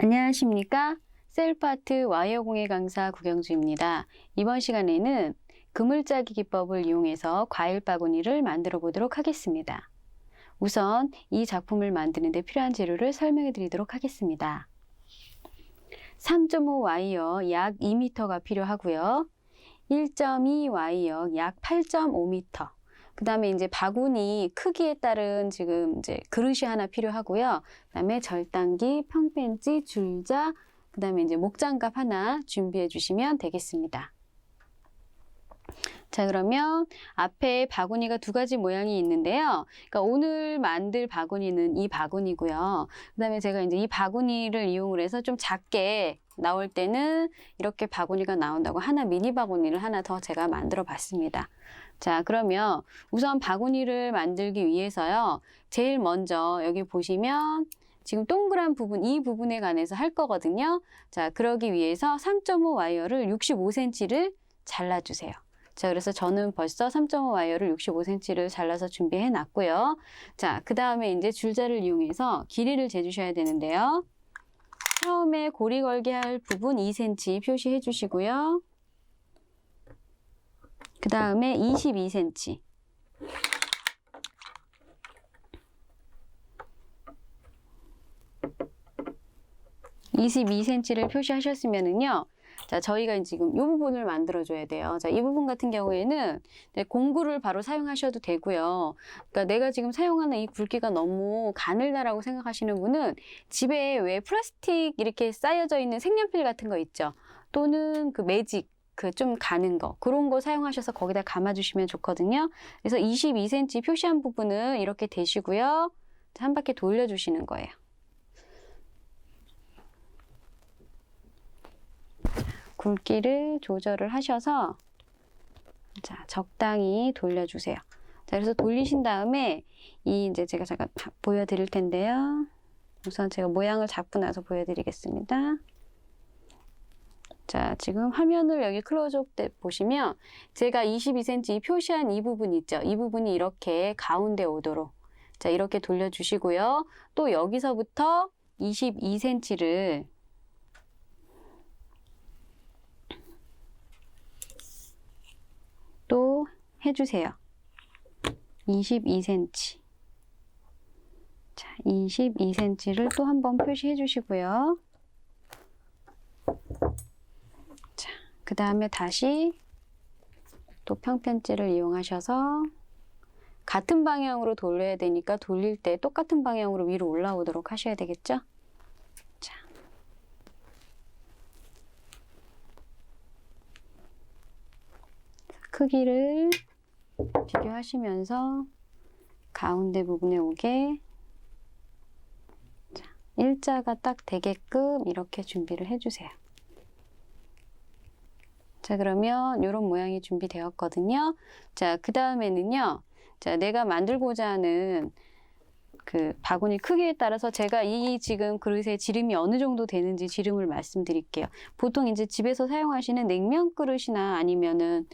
안녕하십니까? 셀프아트 와이어 공예 강사 구경주입니다. 이번 시간에는 그물짜기 기법을 이용해서 과일 바구니를 만들어 보도록 하겠습니다. 우선 이 작품을 만드는 데 필요한 재료를 설명해 드리도록 하겠습니다. 3.5 와이어 약 2m가 필요하고요. 1.2 와이어 약 8.5m. 그 다음에 이제 바구니 크기에 따른 지금 이제 그릇이 하나 필요하고요. 그 다음에 절단기, 평펜치, 줄자, 그 다음에 이제 목장갑 하나 준비해 주시면 되겠습니다. 자, 그러면 앞에 바구니가 두 가지 모양이 있는데요. 그러니까 오늘 만들 바구니는 이 바구니고요. 그 다음에 제가 이제 이 바구니를 이용을 해서 좀 작게 나올 때는 이렇게 바구니가 나온다고 미니 바구니를 하나 더 제가 만들어 봤습니다. 자, 그러면 우선 바구니를 만들기 위해서요. 제일 먼저 여기 보시면 지금 동그란 부분, 이 부분에 관해서 할 거거든요. 자, 그러기 위해서 3.5 와이어를 65cm를 잘라주세요. 자, 그래서 저는 벌써 3.5 와이어를 65cm를 잘라서 준비해 놨고요. 자, 그 다음에 이제 줄자를 이용해서 길이를 재주셔야 되는데요. 처음에 고리 걸게 할 부분 2cm 표시해 주시고요. 그 다음에 22cm. 22cm를 표시하셨으면은요. 자, 저희가 지금 이 부분을 만들어줘야 돼요. 자, 이 부분 같은 경우에는 공구를 바로 사용하셔도 되고요. 그러니까 내가 지금 사용하는 이 굵기가 너무 가늘다라고 생각하시는 분은 집에 왜 플라스틱 이렇게 쌓여져 있는 색연필 같은 거 있죠. 또는 그 매직. 그 좀 가는 거 그런 거 사용하셔서 거기다 감아주시면 좋거든요. 그래서 22cm 표시한 부분은 이렇게 대시고요. 한 바퀴 돌려주시는 거예요. 굵기를 조절을 하셔서 자, 적당히 돌려주세요. 자, 그래서 돌리신 다음에 이제 제가 잠깐 보여드릴 텐데요. 우선 제가 모양을 잡고 나서 보여드리겠습니다. 자, 지금 화면을 여기 클로즈업 때 보시면 제가 22cm 표시한 이 부분 있죠? 이 부분이 이렇게 가운데 오도록 자, 이렇게 돌려주시고요. 또 여기서부터 22cm를 또 해주세요. 22cm. 자, 22cm를 또 한번 표시해 주시고요. 자, 그 다음에 다시 또 평편지를 이용하셔서 같은 방향으로 돌려야 되니까 돌릴 때 똑같은 방향으로 위로 올라오도록 하셔야 되겠죠? 자. 크기를 비교하시면서 가운데 부분에 오게 자, 일자가 딱 되게끔 이렇게 준비를 해주세요. 자, 그러면 이런 모양이 준비되었거든요. 자, 그 다음에는요. 자, 내가 만들고자 하는 그 바구니 크기에 따라서 제가 이 지금 그릇에 지름이 어느 정도 되는지 지름을 말씀드릴게요. 보통 이제 집에서 사용하시는 냉면 그릇이나 아니면은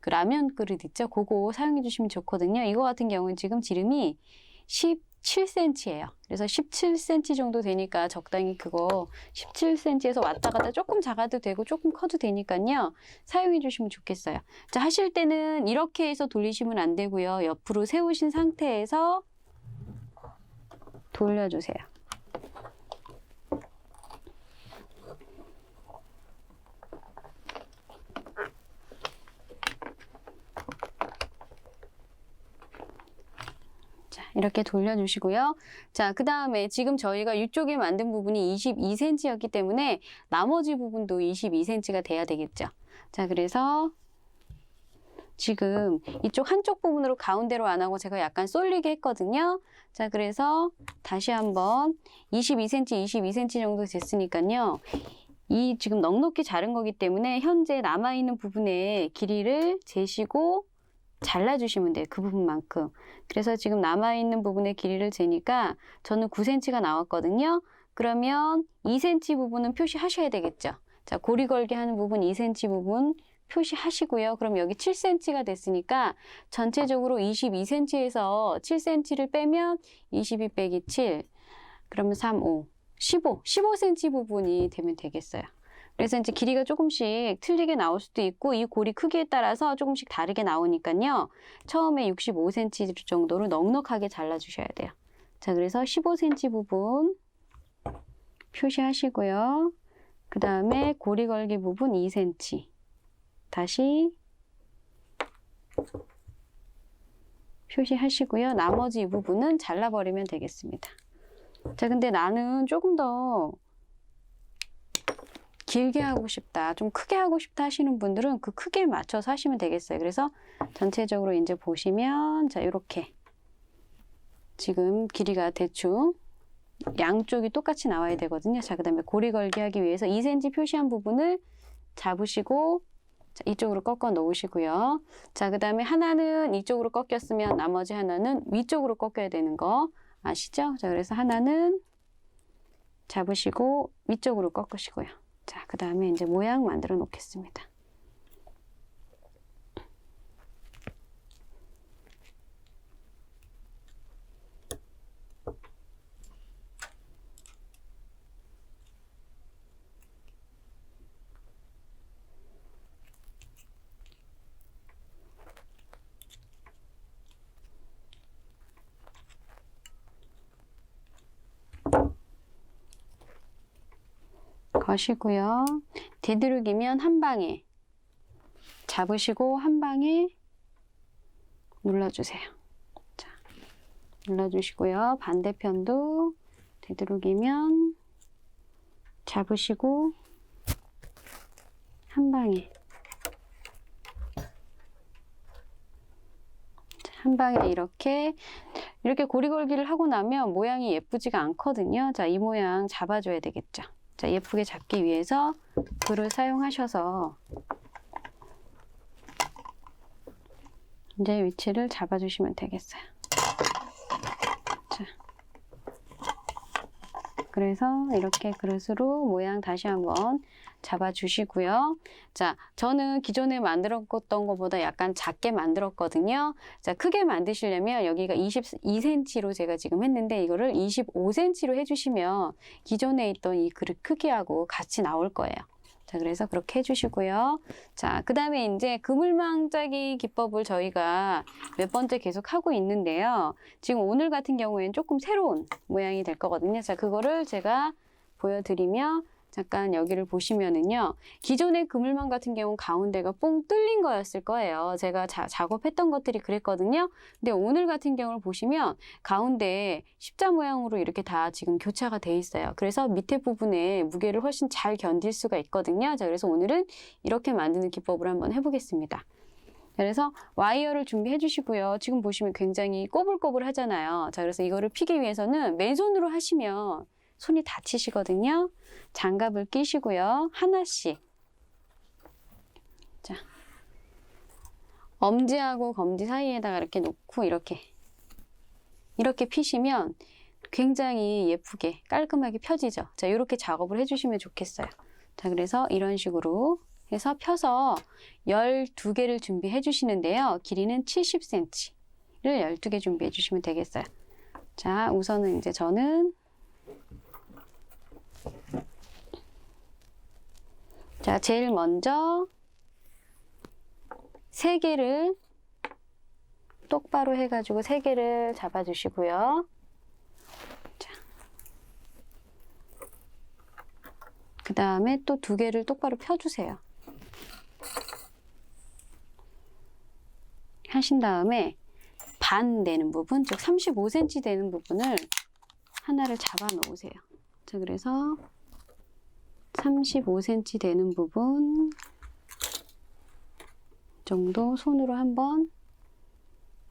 그 라면 그릇 있죠? 그거 사용해 주시면 좋거든요. 이거 같은 경우는 지금 지름이 17cm예요. 그래서 17cm 정도 되니까 적당히 그거 17cm에서 왔다 갔다 조금 작아도 되고 조금 커도 되니까요. 사용해 주시면 좋겠어요. 자, 하실 때는 이렇게 해서 돌리시면 안 되고요. 옆으로 세우신 상태에서 돌려주세요. 이렇게 돌려주시고요. 자, 그 다음에 지금 저희가 이쪽에 만든 부분이 22cm였기 때문에 나머지 부분도 22cm가 돼야 되겠죠. 자, 그래서 지금 이쪽 한쪽 부분으로 가운데로 안 하고 제가 약간 쏠리게 했거든요. 자, 그래서 다시 한번 22cm, 22cm 정도 됐으니까요. 이 지금 넉넉히 자른 거기 때문에 현재 남아있는 부분의 길이를 재시고 잘라주시면 돼요. 그 부분만큼. 그래서 지금 남아있는 부분의 길이를 재니까 저는 9cm가 나왔거든요. 그러면 2cm 부분은 표시하셔야 되겠죠. 자, 고리 걸게 하는 부분 2cm 부분 표시하시고요. 그럼 여기 7cm가 됐으니까 전체적으로 22cm에서 7cm를 빼면 22 빼기 7, 그러면 3, 5, 15cm 부분이 되면 되겠어요. 그래서 이제 길이가 조금씩 틀리게 나올 수도 있고 이 고리 크기에 따라서 조금씩 다르게 나오니까요. 처음에 65cm 정도로 넉넉하게 잘라주셔야 돼요. 자, 그래서 15cm 부분 표시하시고요. 그 다음에 고리 걸기 부분 2cm 다시 표시하시고요. 나머지 이 부분은 잘라버리면 되겠습니다. 자, 근데 나는 조금 더 길게 하고 싶다, 좀 크게 하고 싶다 하시는 분들은 그 크기에 맞춰서 하시면 되겠어요. 그래서 전체적으로 이제 보시면 자, 이렇게 지금 길이가 대충 양쪽이 똑같이 나와야 되거든요. 자, 그 다음에 고리 걸기 하기 위해서 2cm 표시한 부분을 잡으시고 자, 이쪽으로 꺾어 놓으시고요. 자, 그 다음에 하나는 이쪽으로 꺾였으면 나머지 하나는 위쪽으로 꺾여야 되는 거 아시죠? 자, 그래서 하나는 잡으시고 위쪽으로 꺾으시고요. 자, 그 다음에 이제 모양 만들어 놓겠습니다. 거시고요. 뒤두르기면 한 방에 잡으시고 한 방에 눌러주세요. 자, 눌러주시고요. 반대편도 뒤두르기면 잡으시고 한 방에 한 방에 이렇게 고리 걸기를 하고 나면 모양이 예쁘지가 않거든요. 자, 이 모양 잡아줘야 되겠죠. 자, 예쁘게 잡기 위해서 글을 사용하셔서 이제 위치를 잡아주시면 되겠어요. 자, 그래서 이렇게 그릇으로 모양 다시 한번 잡아주시고요. 자, 저는 기존에 만들었던 것보다 약간 작게 만들었거든요. 자, 크게 만드시려면 여기가 22cm로 제가 지금 했는데 이거를 25cm로 해주시면 기존에 있던 이 그릇 크기하고 같이 나올 거예요. 자, 그래서 그렇게 해주시고요. 자, 그 다음에 이제 그물망 짜기 기법을 저희가 몇 번째 계속 하고 있는데요. 지금 오늘 같은 경우에는 조금 새로운 모양이 될 거거든요. 자, 그거를 제가 보여드리며 잠깐 여기를 보시면은요. 기존의 그물망 같은 경우는 가운데가 뽕 뚫린 거였을 거예요. 제가 작업했던 것들이 그랬거든요. 근데 오늘 같은 경우를 보시면 가운데 십자 모양으로 이렇게 다 지금 교차가 돼 있어요. 그래서 밑에 부분에 무게를 훨씬 잘 견딜 수가 있거든요. 자, 그래서 오늘은 이렇게 만드는 기법을 한번 해보겠습니다. 그래서 와이어를 준비해 주시고요. 지금 보시면 굉장히 꼬불꼬불 하잖아요. 자, 그래서 이거를 피기 위해서는 맨손으로 하시면 손이 다치시거든요. 장갑을 끼시고요. 하나씩. 자, 엄지하고 검지 사이에다가 이렇게 놓고 이렇게 피시면 굉장히 예쁘게 깔끔하게 펴지죠. 자, 이렇게 작업을 해주시면 좋겠어요. 자, 그래서 이런 식으로 해서 펴서 12개를 준비해 주시는데요. 길이는 70cm를 12개 준비해 주시면 되겠어요. 자, 우선은 이제 저는 자, 제일 먼저 3개를 똑바로 해가지고 3개를 잡아주시고요. 자, 그 다음에 또 2개를 똑바로 펴주세요. 하신 다음에 반 되는 부분, 즉 35cm 되는 부분을 하나를 잡아 놓으세요. 자, 그래서 35cm 되는 부분 정도 손으로 한번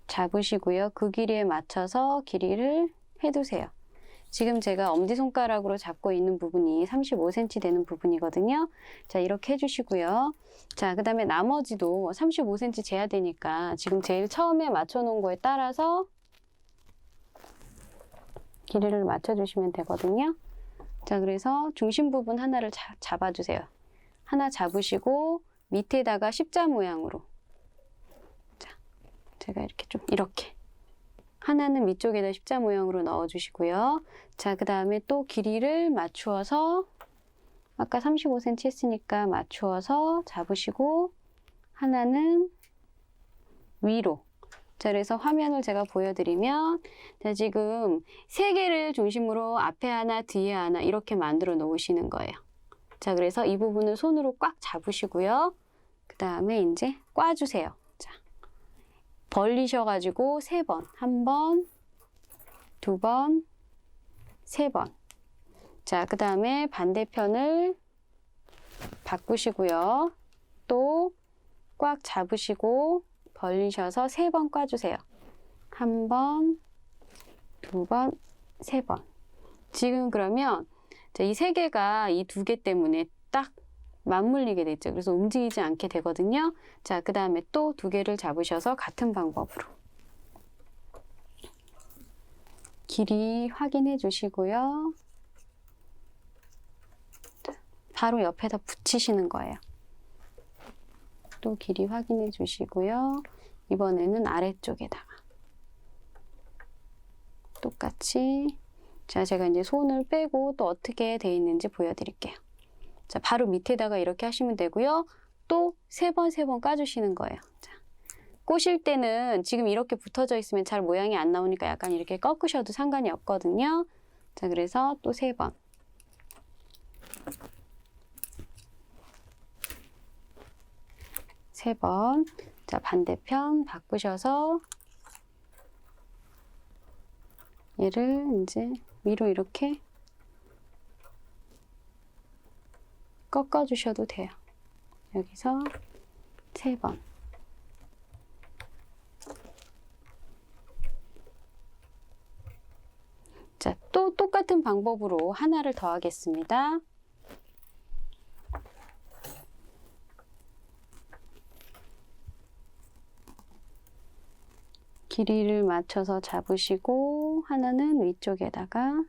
잡으시고요. 그 길이에 맞춰서 길이를 해두세요. 지금 제가 엄지손가락으로 잡고 있는 부분이 35cm 되는 부분이거든요. 자, 이렇게 해주시고요. 자, 그 다음에 나머지도 35cm 재야 되니까 지금 제일 처음에 맞춰놓은 거에 따라서 길이를 맞춰주시면 되거든요. 자, 그래서 중심 부분 하나를 잡아주세요. 하나 잡으시고 밑에다가 십자 모양으로. 자, 제가 이렇게 좀 이렇게 하나는 위쪽에다 십자 모양으로 넣어주시고요. 자, 그 다음에 또 길이를 맞추어서 아까 35cm 했으니까 맞추어서 잡으시고 하나는 위로. 자, 그래서 화면을 제가 보여드리면 자, 지금 세 개를 중심으로 앞에 하나, 뒤에 하나 이렇게 만들어 놓으시는 거예요. 자, 그래서 이 부분을 손으로 꽉 잡으시고요. 그 다음에 이제 꽈주세요. 자, 벌리셔가지고 3번. 1번, 2번, 3번. 자, 그 다음에 반대편을 바꾸시고요. 또 꽉 잡으시고 벌리셔서 3번 꽈주세요. 1번, 2번, 3번. 지금 그러면 이 3개가 이 2개 때문에 딱 맞물리게 됐죠. 그래서 움직이지 않게 되거든요. 자, 그 다음에 또 2개를 잡으셔서 같은 방법으로 길이 확인해 주시고요. 바로 옆에다 붙이시는 거예요. 또 길이 확인해 주시고요. 이번에는 아래쪽에다가 똑같이 자, 제가 이제 손을 빼고 또 어떻게 돼 있는지 보여드릴게요. 자, 바로 밑에다가 이렇게 하시면 되고요. 또 3번 까주시는 거예요. 자, 꼬실 때는 지금 이렇게 붙어져 있으면 잘 모양이 안 나오니까 약간 이렇게 꺾으셔도 상관이 없거든요. 자, 그래서 또 3번. 세 번. 자, 반대편 바꾸셔서 얘를 이제 위로 이렇게 꺾어 주셔도 돼요. 여기서 3번. 자, 또 똑같은 방법으로 하나를 더 하겠습니다. 길이를 맞춰서 잡으시고 하나는 위쪽에다가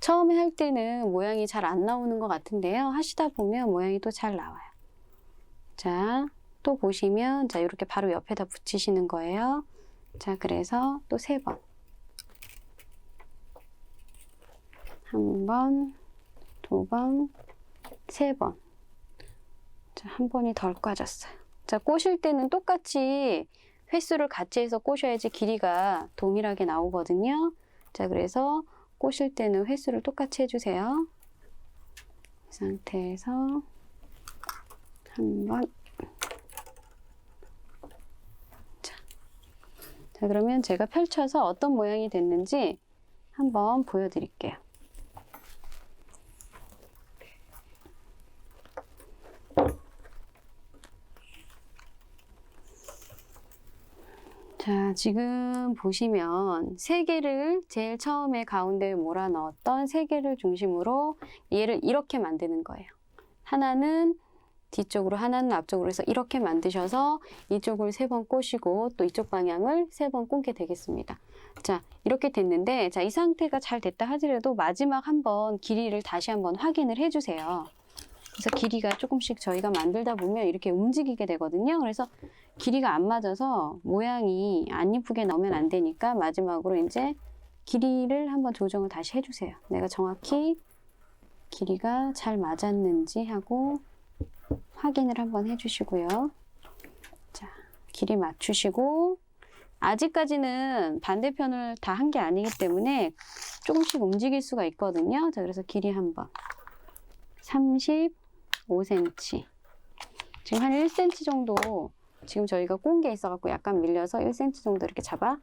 처음에 할 때는 모양이 잘 안 나오는 것 같은데요. 하시다 보면 모양이 또 잘 나와요. 자, 또 보시면 자, 이렇게 바로 옆에다 붙이시는 거예요. 자, 그래서 또 3번. 1번, 2번, 3번. 자, 한 번이 덜 꽈졌어요. 자, 꼬실 때는 똑같이 횟수를 같이 해서 꼬셔야지 길이가 동일하게 나오거든요. 자, 그래서 꼬실 때는 횟수를 똑같이 해주세요. 이 상태에서 한 번. 자, 그러면 제가 펼쳐서 어떤 모양이 됐는지 한번 보여드릴게요. 자, 지금 보시면 3개를 제일 처음에 가운데에 몰아 넣었던 3개를 중심으로 얘를 이렇게 만드는 거예요. 하나는 뒤쪽으로, 하나는 앞쪽으로 해서 이렇게 만드셔서 이쪽을 3번 꼬시고 또 이쪽 방향을 3번 꽂게 되겠습니다. 자, 이렇게 됐는데 자, 이 상태가 잘 됐다 하더라도 마지막 한번 길이를 다시 한번 확인을 해주세요. 그래서 길이가 조금씩 저희가 만들다 보면 이렇게 움직이게 되거든요. 그래서 길이가 안 맞아서 모양이 안 이쁘게 나오면 안 되니까 마지막으로 이제 길이를 한번 조정을 다시 해주세요. 내가 정확히 길이가 잘 맞았는지 하고 확인을 한번 해주시고요. 자, 길이 맞추시고 아직까지는 반대편을 다 한 게 아니기 때문에 조금씩 움직일 수가 있거든요. 자, 그래서 길이 한번 35cm. 지금 한 1cm 정도 지금 저희가 꼰 게 있어갖고 약간 밀려서 1cm 정도 이렇게 잡아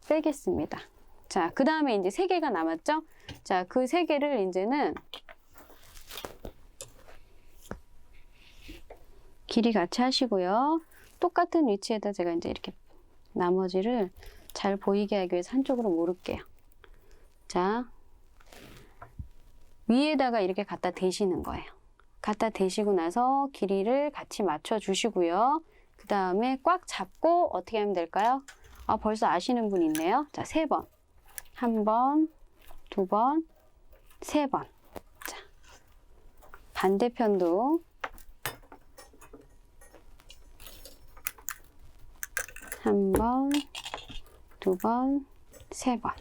빼겠습니다. 자, 그 다음에 이제 3개가 남았죠? 자, 그 3개를 이제는 길이 같이 하시고요. 똑같은 위치에다 제가 이제 이렇게 나머지를 잘 보이게 하기 위해서 한쪽으로 모을게요. 자, 위에다가 이렇게 갖다 대시는 거예요. 갖다 대시고 나서 길이를 같이 맞춰 주시고요. 그 다음에 꽉 잡고 어떻게 하면 될까요? 아, 벌써 아시는 분 있네요. 자, 3번. 1번, 2번, 3번. 자, 반대편도 한 번, 두 번, 세 번.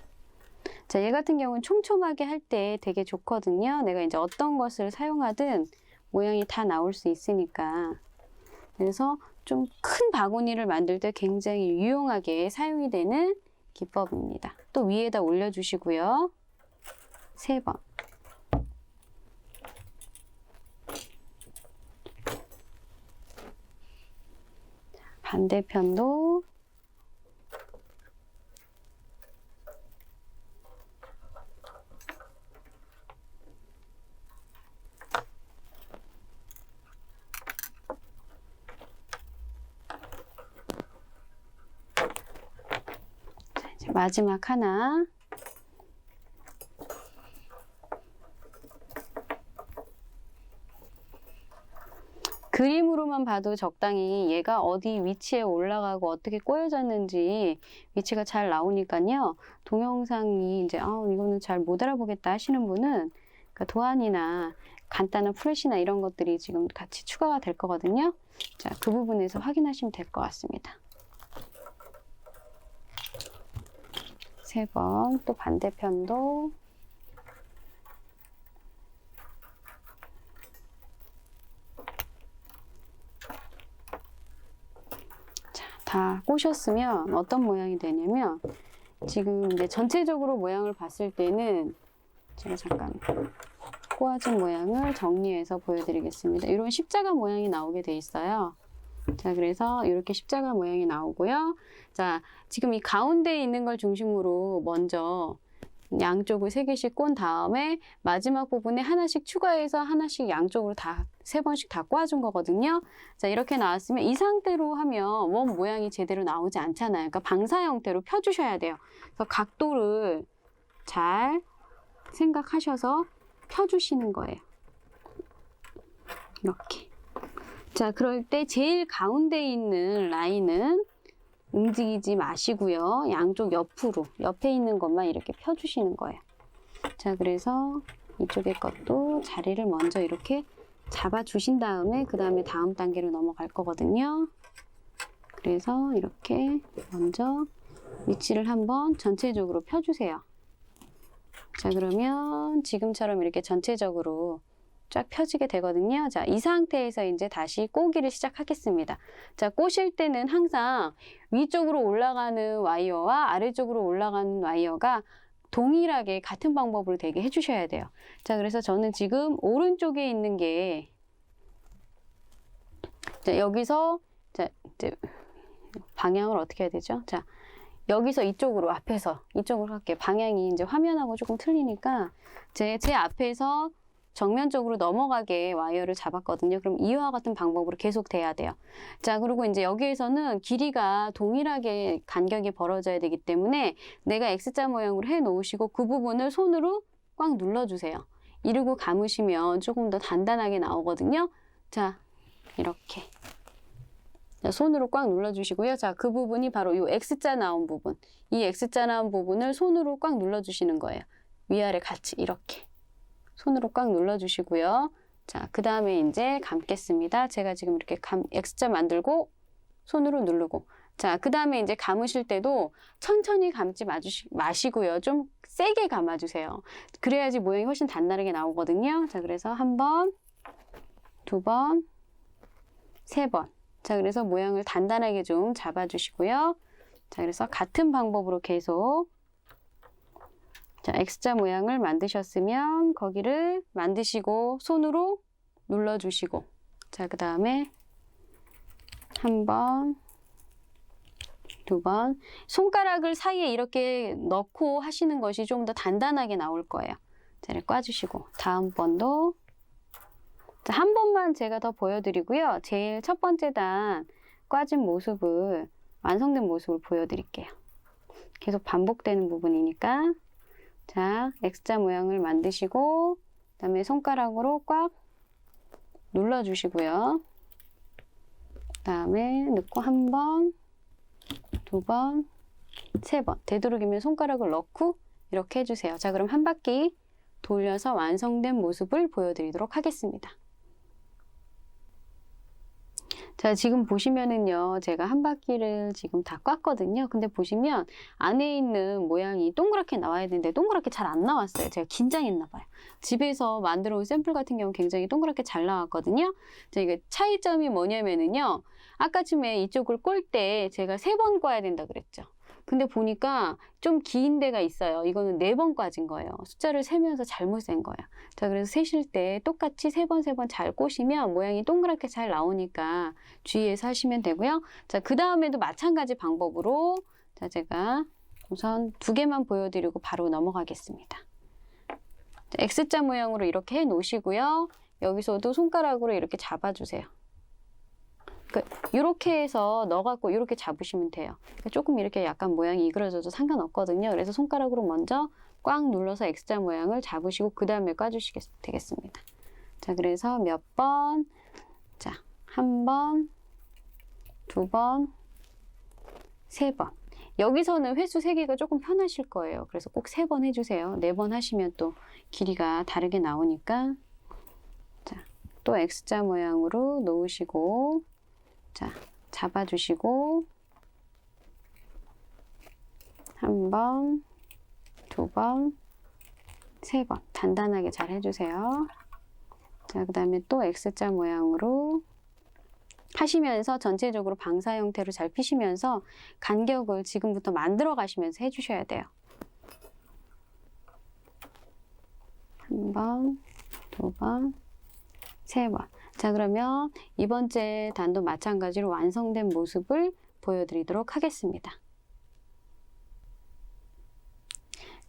자, 얘 같은 경우는 촘촘하게 할 때 되게 좋거든요. 내가 이제 어떤 것을 사용하든 모양이 다 나올 수 있으니까. 그래서 좀 큰 바구니를 만들 때 굉장히 유용하게 사용이 되는 기법입니다. 또 위에다 올려주시고요. 세 번. 반대편도 마지막 하나. 그림으로만 봐도 적당히 얘가 어디 위치에 올라가고 어떻게 꼬여졌는지 위치가 잘 나오니까요. 동영상이 이제 이거는 잘 못 알아보겠다 하시는 분은 그러니까 도안이나 간단한 프레시나 이런 것들이 지금 같이 추가가 될 거거든요. 자, 그 부분에서 확인하시면 될 것 같습니다. 세 번, 또 반대편도 자, 다 꼬셨으면 어떤 모양이 되냐면 지금 이제 전체적으로 모양을 봤을 때는 제가 잠깐 꼬아진 모양을 정리해서 보여드리겠습니다. 이런 십자가 모양이 나오게 돼 있어요. 자, 그래서 이렇게 십자가 모양이 나오고요. 자, 지금 이 가운데에 있는 걸 중심으로 먼저 양쪽을 3개씩 꼰 다음에 마지막 부분에 하나씩 추가해서 하나씩 양쪽으로 다 3번씩 다 꼬아준 거거든요. 자, 이렇게 나왔으면 이 상태로 하면 원 모양이 제대로 나오지 않잖아요. 그러니까 방사 형태로 펴주셔야 돼요. 그래서 각도를 잘 생각하셔서 펴주시는 거예요. 이렇게. 자, 그럴 때 제일 가운데에 있는 라인은 움직이지 마시고요. 양쪽 옆에 있는 것만 이렇게 펴주시는 거예요. 자, 그래서 이쪽의 것도 자리를 먼저 이렇게 잡아주신 다음에 그 다음에 다음 단계로 넘어갈 거거든요. 그래서 이렇게 먼저 위치를 한번 전체적으로 펴주세요. 자, 그러면 지금처럼 이렇게 전체적으로 쫙 펴지게 되거든요. 자, 이 상태에서 이제 다시 꼬기를 시작하겠습니다. 자, 꼬실 때는 항상 위쪽으로 올라가는 와이어와 아래쪽으로 올라가는 와이어가 동일하게 같은 방법으로 되게 해주셔야 돼요. 자, 그래서 저는 지금 오른쪽에 있는 게 자, 여기서 자, 이제 방향을 어떻게 해야 되죠? 자, 여기서 이쪽으로 앞에서 이쪽으로 할게요. 방향이 이제 화면하고 조금 틀리니까 제 앞에서 정면적으로 넘어가게 와이어를 잡았거든요. 그럼 이와 같은 방법으로 계속 돼야 돼요. 자, 그리고 이제 여기에서는 길이가 동일하게 간격이 벌어져야 되기 때문에 내가 X자 모양으로 해 놓으시고 그 부분을 손으로 꽉 눌러주세요. 이러고 감으시면 조금 더 단단하게 나오거든요. 자, 이렇게. 자, 손으로 꽉 눌러주시고요. 자, 그 부분이 바로 이 X자 나온 부분. 이 X자 나온 부분을 손으로 꽉 눌러주시는 거예요. 위아래 같이 이렇게. 손으로 꽉 눌러주시고요. 자, 그 다음에 이제 감겠습니다. 제가 지금 이렇게 X자 만들고 손으로 누르고. 자, 그 다음에 이제 감으실 때도 천천히 감지 마시고요. 좀 세게 감아주세요. 그래야지 모양이 훨씬 단단하게 나오거든요. 자, 그래서 한 번, 두 번, 세 번. 자, 그래서 모양을 단단하게 좀 잡아주시고요. 자, 그래서 같은 방법으로 계속 자, X자 모양을 만드셨으면 거기를 만드시고 손으로 눌러주시고 자, 그 다음에 한 번, 두 번 손가락을 사이에 이렇게 넣고 하시는 것이 좀 더 단단하게 나올 거예요. 자, 이렇게 꽈주시고 다음번도 자, 한 번만 제가 더 보여드리고요. 제일 첫 번째 단 꽈진 모습을 완성된 모습을 보여드릴게요. 계속 반복되는 부분이니까 자, X자 모양을 만드시고 그 다음에 손가락으로 꽉 눌러주시고요. 그 다음에 넣고 한 번, 두 번, 세 번 되도록이면 손가락을 넣고 이렇게 해주세요. 자, 그럼 한 바퀴 돌려서 완성된 모습을 보여드리도록 하겠습니다. 자, 지금 보시면은요, 제가 한 바퀴를 지금 다 꽉거든요. 근데 보시면 안에 있는 모양이 동그랗게 나와야 되는데 동그랗게 잘 안 나왔어요. 제가 긴장했나 봐요. 집에서 만들어 온 샘플 같은 경우 굉장히 동그랗게 잘 나왔거든요. 자, 이게 차이점이 뭐냐면은요, 아까쯤에 이쪽을 꼴 때 제가 3번 꽈야 된다 그랬죠. 근데 보니까 좀 긴 데가 있어요. 이거는 4번 꽈진 거예요. 숫자를 세면서 잘못 센 거예요. 자, 그래서 세실 때 똑같이 3번 잘 꼬시면 모양이 동그랗게 잘 나오니까 주의해서 하시면 되고요. 자, 그 다음에도 마찬가지 방법으로, 자, 제가 우선 2개만 보여드리고 바로 넘어가겠습니다. 자, X자 모양으로 이렇게 해 놓으시고요. 여기서도 손가락으로 이렇게 잡아주세요. 이렇게 해서 넣어갖고 이렇게 잡으시면 돼요. 조금 이렇게 약간 모양이 이그러져도 상관없거든요. 그래서 손가락으로 먼저 꽉 눌러서 X자 모양을 잡으시고 그 다음에 꽈주시면 되겠습니다. 자, 그래서 몇 번, 자, 1번, 2번, 3번. 여기서는 횟수 세기가 조금 편하실 거예요. 그래서 꼭 3번 해주세요. 4번 하시면 또 길이가 다르게 나오니까. 자, 또 X자 모양으로 놓으시고, 자, 잡아주시고 1번, 2번, 3번 단단하게 잘 해주세요. 자, 그 다음에 또 X자 모양으로 하시면서 전체적으로 방사 형태로 잘 피시면서 간격을 지금부터 만들어 가시면서 해주셔야 돼요. 1번, 2번, 3번. 자, 그러면 2번째 단도 마찬가지로 완성된 모습을 보여드리도록 하겠습니다.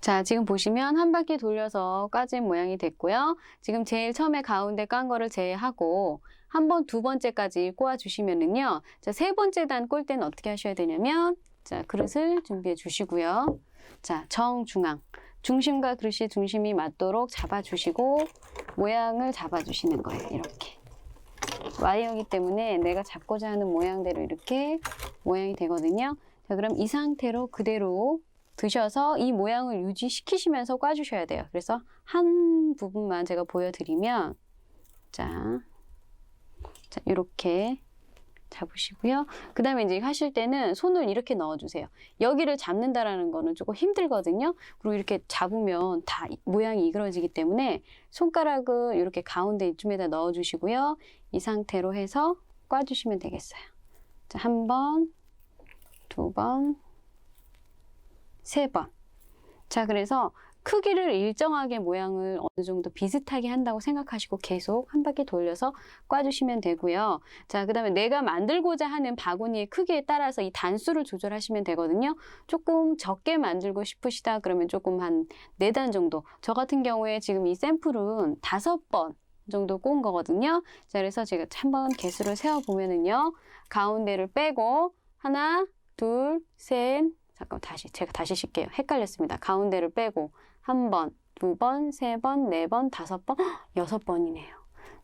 자, 지금 보시면 한 바퀴 돌려서 꽈진 모양이 됐고요. 지금 제일 처음에 가운데 깐 거를 제외하고 한 번, 2번째까지 꼬아주시면은요. 자, 3번째 단 꼴 때는 어떻게 하셔야 되냐면, 자, 그릇을 준비해 주시고요. 자, 정중앙. 중심과 그릇이 중심이 맞도록 잡아주시고 모양을 잡아주시는 거예요. 이렇게. 와이어이기 때문에 내가 잡고자 하는 모양대로 이렇게 모양이 되거든요. 자, 그럼 이 상태로 그대로 드셔서 이 모양을 유지시키시면서 꽈주셔야 돼요. 그래서 한 부분만 제가 보여드리면, 자, 이렇게 잡으시고요. 그 다음에 이제 하실 때는 손을 이렇게 넣어주세요. 여기를 잡는다라는 거는 조금 힘들거든요. 그리고 이렇게 잡으면 다 모양이 이그러지기 때문에 손가락을 이렇게 가운데 이쯤에다 넣어주시고요. 이 상태로 해서 꽈주시면 되겠어요. 자, 1번, 2번, 3번. 자, 그래서 크기를 일정하게 모양을 어느 정도 비슷하게 한다고 생각하시고 계속 한 바퀴 돌려서 꽈주시면 되고요. 자, 그 다음에 내가 만들고자 하는 바구니의 크기에 따라서 이 단수를 조절하시면 되거든요. 조금 적게 만들고 싶으시다 그러면 조금 한 4단 정도. 저 같은 경우에 지금 이 샘플은 5번 정도 꼬은 거거든요. 자, 그래서 제가 한번 개수를 세어보면은요. 가운데를 빼고 하나, 둘, 셋, 잠깐 제가 다시 쉴게요. 헷갈렸습니다. 가운데를 빼고 1번, 2번, 3번, 4번, 5번, 6번이네요.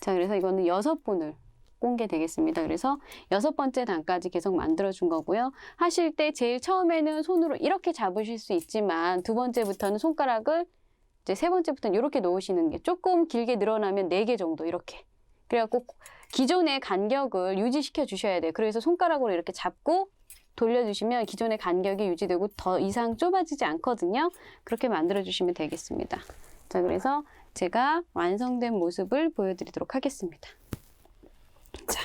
자, 그래서 이거는 6번을 꼰 게 되겠습니다. 그래서 6번째 단까지 계속 만들어준 거고요. 하실 때 제일 처음에는 손으로 이렇게 잡으실 수 있지만 2번째부터는 손가락을 이제 3번째부터는 이렇게 놓으시는 게 조금 길게 늘어나면 4개 정도 이렇게. 그래갖고 기존의 간격을 유지시켜 주셔야 돼요. 그래서 손가락으로 이렇게 잡고 돌려주시면 기존의 간격이 유지되고 더 이상 좁아지지 않거든요. 그렇게 만들어주시면 되겠습니다. 자, 그래서 제가 완성된 모습을 보여드리도록 하겠습니다. 자,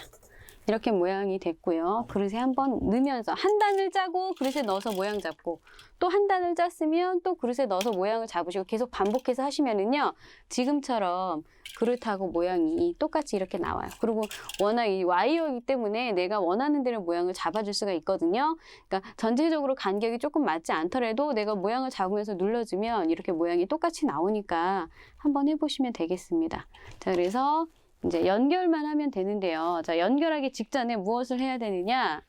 이렇게 모양이 됐고요. 그릇에 한번 넣으면서 한 단을 짜고 그릇에 넣어서 모양 잡고 또 한 단을 짰으면 또 그릇에 넣어서 모양을 잡으시고 계속 반복해서 하시면은요. 지금처럼 그릇하고 모양이 똑같이 이렇게 나와요. 그리고 워낙 이 와이어이기 때문에 내가 원하는 대로 모양을 잡아줄 수가 있거든요. 그러니까 전체적으로 간격이 조금 맞지 않더라도 내가 모양을 잡으면서 눌러주면 이렇게 모양이 똑같이 나오니까 한번 해보시면 되겠습니다. 자, 그래서 이제 연결만 하면 되는데요. 자, 연결하기 직전에 무엇을 해야 되느냐?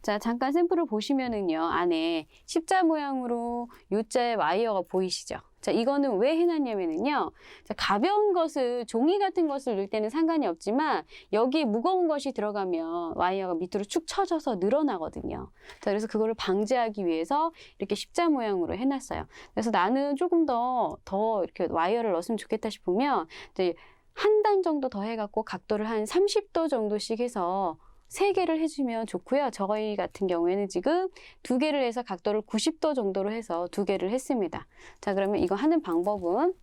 자, 잠깐 샘플을 보시면은요. 안에 십자 모양으로 U자의 와이어가 보이시죠? 자, 이거는 왜 해놨냐면은요. 자, 가벼운 것을, 종이 같은 것을 넣을 때는 상관이 없지만 여기 무거운 것이 들어가면 와이어가 밑으로 축 처져서 늘어나거든요. 자, 그래서 그거를 방지하기 위해서 이렇게 십자 모양으로 해놨어요. 그래서 나는 조금 더 이렇게 와이어를 넣었으면 좋겠다 싶으면 이제 한 단 정도 더 해갖고 각도를 한 30도 정도씩 해서 3개를 해주면 좋고요. 저희 같은 경우에는 지금 2개를 해서 각도를 90도 정도로 해서 2개를 했습니다. 자, 그러면 이거 하는 방법은,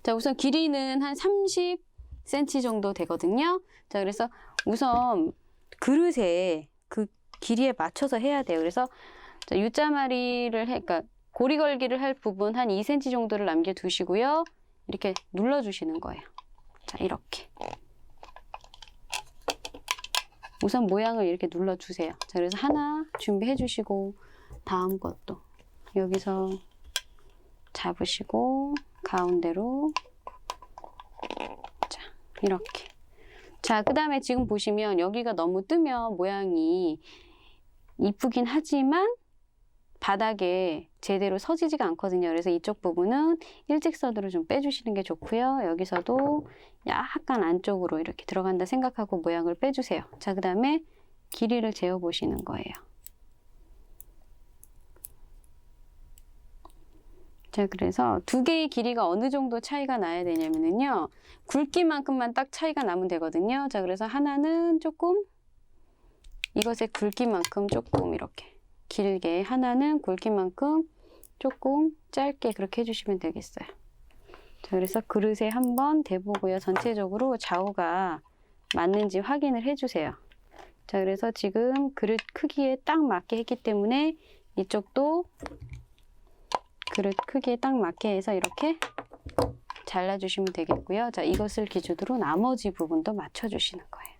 자, 우선 길이는 한 30cm 정도 되거든요. 자, 그래서 우선 그릇에 그 길이에 맞춰서 해야 돼요. 그래서 자, U자마리를 그러니까 고리 걸기를 할 부분 한 2cm 정도를 남겨두시고요. 이렇게 눌러주시는 거예요. 자, 이렇게. 우선 모양을 이렇게 눌러주세요. 자, 그래서 하나 준비해 주시고, 다음 것도 여기서 잡으시고, 가운데로. 자, 이렇게. 자, 그 다음에 지금 보시면 여기가 너무 뜨면 모양이 이쁘긴 하지만 바닥에 제대로 서지지가 않거든요. 그래서 이쪽 부분은 일직선으로 좀 빼주시는 게 좋고요. 여기서도 약간 안쪽으로 이렇게 들어간다 생각하고 모양을 빼주세요. 자, 그 다음에 길이를 재어보시는 거예요. 자, 그래서 2개의 길이가 어느 정도 차이가 나야 되냐면요. 굵기만큼만 딱 차이가 나면 되거든요. 자, 그래서 하나는 조금, 이것의 굵기만큼 조금 이렇게 길게, 하나는 굵기만큼 조금 짧게 그렇게 해주시면 되겠어요. 자, 그래서 그릇에 한번 대보고요. 전체적으로 좌우가 맞는지 확인을 해주세요. 자, 그래서 지금 그릇 크기에 딱 맞게 했기 때문에 이쪽도 그릇 크기에 딱 맞게 해서 이렇게 잘라주시면 되겠고요. 자, 이것을 기준으로 나머지 부분도 맞춰주시는 거예요.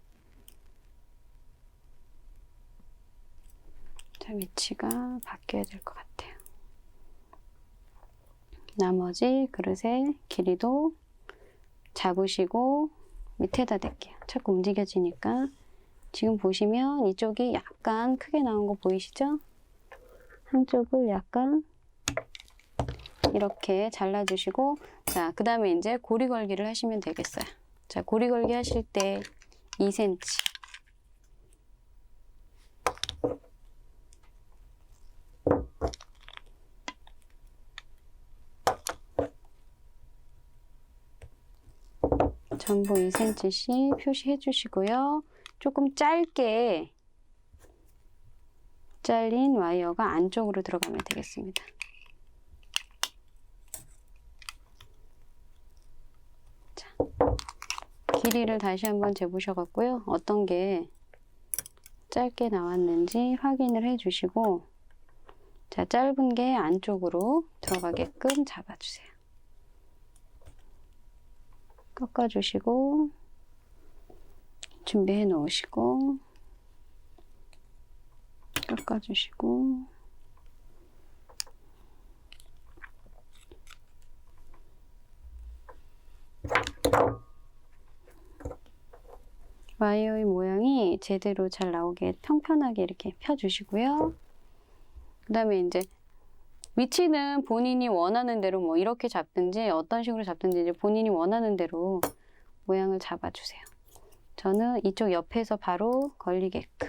자, 위치가 바뀌어야 될 것 같아요. 나머지 그릇의 길이도 잡으시고 밑에다 댈게요. 자꾸 움직여지니까. 지금 보시면 이쪽이 약간 크게 나온 거 보이시죠? 한쪽을 약간 이렇게 잘라주시고, 자, 그 다음에 이제 고리 걸기를 하시면 되겠어요. 자, 고리 걸기 하실 때 2cm. 전부 2cm씩 표시해 주시고요. 조금 짧게 잘린 와이어가 안쪽으로 들어가면 되겠습니다. 자, 길이를 다시 한번 재보셔갖고요. 어떤 게 짧게 나왔는지 확인을 해 주시고, 자, 짧은 게 안쪽으로 들어가게끔 잡아주세요. 꺾어주시고, 준비해 놓으시고, 꺾어주시고, 와이어의 모양이 제대로 잘 나오게 평평하게 이렇게 펴주시고요. 그 다음에 이제 위치는 본인이 원하는 대로 뭐 이렇게 잡든지 어떤 식으로 잡든지 이제 본인이 원하는 대로 모양을 잡아주세요. 저는 이쪽 옆에서 바로 걸리게끔.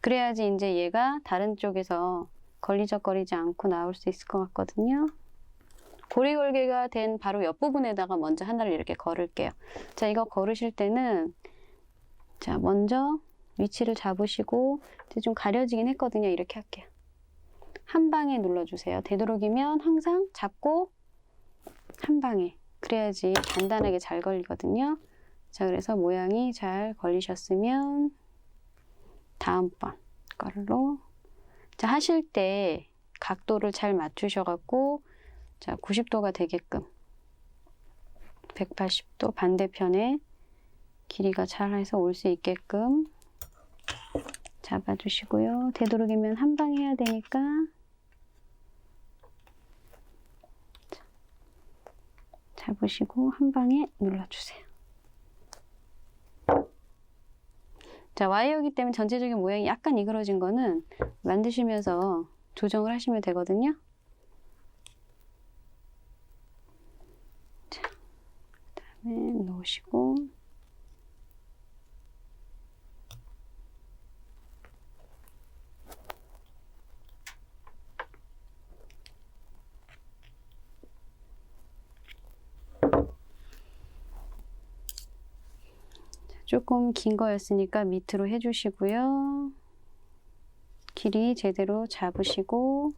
그래야지 이제 얘가 다른 쪽에서 걸리적거리지 않고 나올 수 있을 것 같거든요. 고리 걸개가 된 바로 옆부분에다가 먼저 하나를 이렇게 걸을게요. 자, 이거 걸으실 때는 자, 먼저 위치를 잡으시고 좀 가려지긴 했거든요. 이렇게 할게요. 한 방에 눌러주세요. 되도록이면 항상 잡고 한 방에. 그래야지 단단하게 잘 걸리거든요. 자, 그래서 모양이 잘 걸리셨으면 다음번 걸로 자, 하실 때 각도를 잘 맞추셔갖고 자, 90도가 되게끔 180도 반대편에 길이가 잘 해서 올 수 있게끔 잡아주시고요. 되도록이면 한 방 해야 되니까 잡으시고 한 방에 눌러주세요. 자, 와이어이기 때문에 전체적인 모양이 약간 이그러진 거는 만드시면서 조정을 하시면 되거든요. 자, 그 다음에 놓으시고 조금 긴 거였으니까 밑으로 해주시고요. 길이 제대로 잡으시고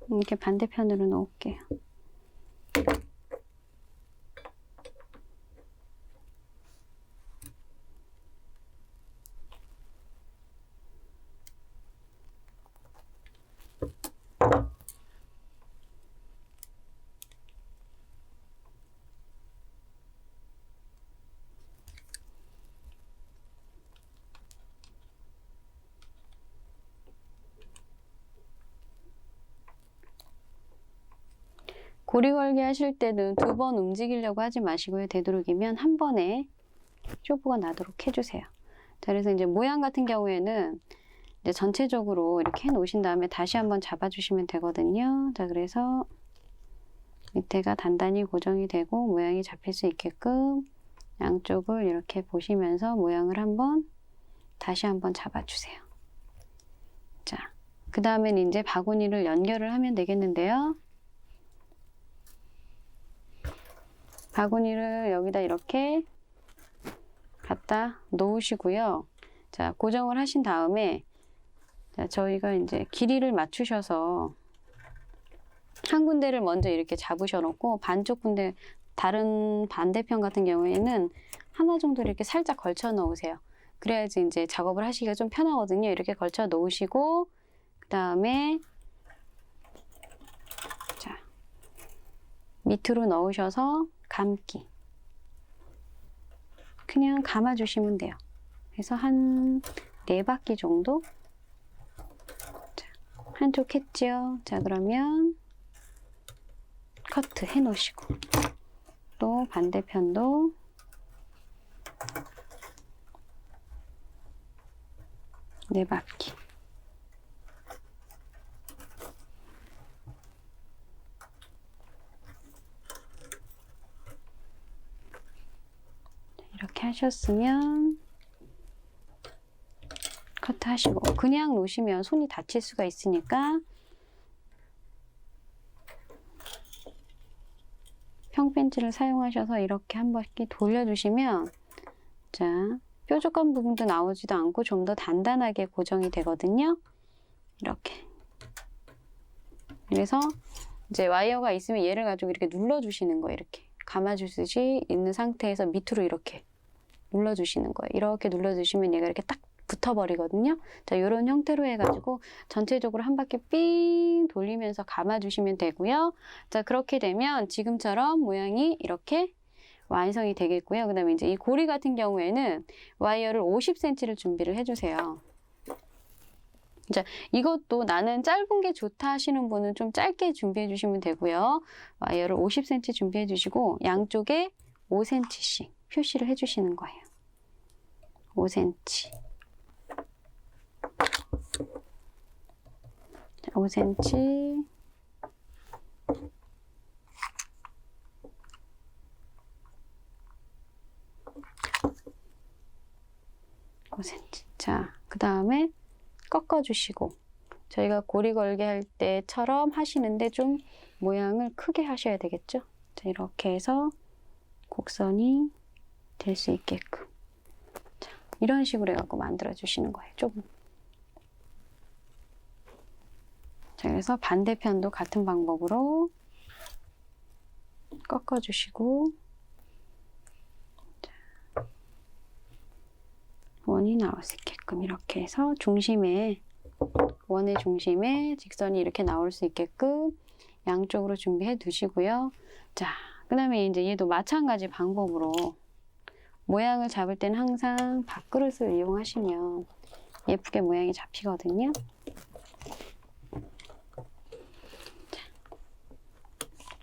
이렇게 반대편으로 놓을게요. 고리 걸기 하실 때는 2번 움직이려고 하지 마시고요. 되도록이면 한 번에 쇼부가 나도록 해주세요. 자, 그래서 이제 모양 같은 경우에는 이제 전체적으로 이렇게 해 놓으신 다음에 다시 한번 잡아주시면 되거든요. 자, 그래서 밑에가 단단히 고정이 되고 모양이 잡힐 수 있게끔 양쪽을 이렇게 보시면서 모양을 다시 한번 잡아주세요. 자, 그 다음엔 이제 바구니를 연결을 하면 되겠는데요. 바구니를 여기다 이렇게 갖다 놓으시고요. 자, 고정을 하신 다음에 자, 저희가 이제 길이를 맞추셔서 한 군데를 먼저 이렇게 잡으셔 놓고 반쪽 군데 다른 반대편 같은 경우에는 하나 정도 이렇게 살짝 걸쳐 놓으세요. 그래야지 이제 작업을 하시기가 좀 편하거든요. 이렇게 걸쳐 놓으시고 그 다음에 자, 밑으로 넣으셔서 감기. 그냥 감아주시면 돼요. 그래서 한 4바퀴 정도? 자, 한쪽 했죠? 자, 그러면 커트 해 놓으시고 또 반대편도 네 바퀴. 이렇게 하셨으면 커트 하시고 그냥 놓으시면 손이 다칠 수가 있으니까 평벤치를 사용하셔서 이렇게 한 바퀴 돌려주시면 자, 뾰족한 부분도 나오지도 않고 좀 더 단단하게 고정이 되거든요. 이렇게. 그래서 이제 와이어가 있으면 얘를 가지고 이렇게 눌러주시는 거예요. 이렇게 감아주듯이 있는 상태에서 밑으로 이렇게 눌러주시는 거예요. 이렇게 눌러주시면 얘가 이렇게 딱 붙어버리거든요. 자, 이런 형태로 해가지고 전체적으로 한 바퀴 삥 돌리면서 감아주시면 되고요. 자, 그렇게 되면 지금처럼 모양이 이렇게 완성이 되겠고요. 그 다음에 이제 이 고리 같은 경우에는 와이어를 50cm를 준비를 해주세요. 자, 이것도 나는 짧은 게 좋다 하시는 분은 좀 짧게 준비해 주시면 되고요. 와이어를 50cm 준비해 주시고 양쪽에 5cm씩 표시를 해 주시는 거예요. 5cm. 자, 5cm. 5cm. 자, 그 다음에 꺾어주시고 저희가 고리 걸게 할 때처럼 하시는데 좀 모양을 크게 하셔야 되겠죠. 자, 이렇게 해서 곡선이 될 수 있게끔 자, 이런 식으로 해갖고 만들어 주시는 거예요. 조금. 자, 그래서 반대편도 같은 방법으로 꺾어주시고 자, 원이 나올 수 있게끔 이렇게 해서 중심에 원의 중심에 직선이 이렇게 나올 수 있게끔 양쪽으로 준비해 두시고요. 자, 그 다음에 이제 얘도 마찬가지 방법으로 모양을 잡을 때는 항상 밥그릇을 이용하시면 예쁘게 모양이 잡히거든요. 자,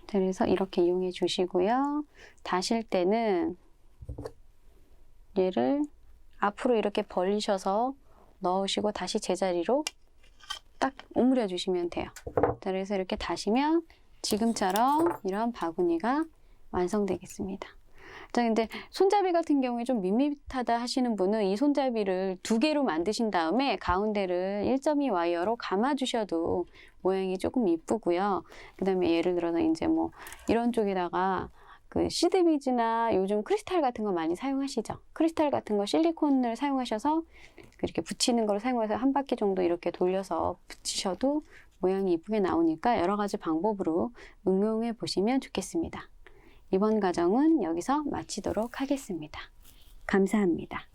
그래서 이렇게 이용해 주시고요. 다실 때는 얘를 앞으로 이렇게 벌리셔서 넣으시고 다시 제자리로 딱 오므려 주시면 돼요. 자, 그래서 이렇게 다시면 지금처럼 이런 바구니가 완성되겠습니다. 자, 근데 손잡이 같은 경우에 좀 밋밋하다 하시는 분은 이 손잡이를 2개로 만드신 다음에 가운데를 1.2 와이어로 감아 주셔도 모양이 조금 이쁘고요. 그 다음에 예를 들어서 이제 뭐 이런 쪽에다가 그 시드비즈나 요즘 크리스탈 같은 거 많이 사용하시죠? 크리스탈 같은 거 실리콘을 사용하셔서 이렇게 붙이는 걸 사용해서 한 바퀴 정도 이렇게 돌려서 붙이셔도 모양이 이쁘게 나오니까 여러 가지 방법으로 응용해 보시면 좋겠습니다. 이번 과정은 여기서 마치도록 하겠습니다. 감사합니다.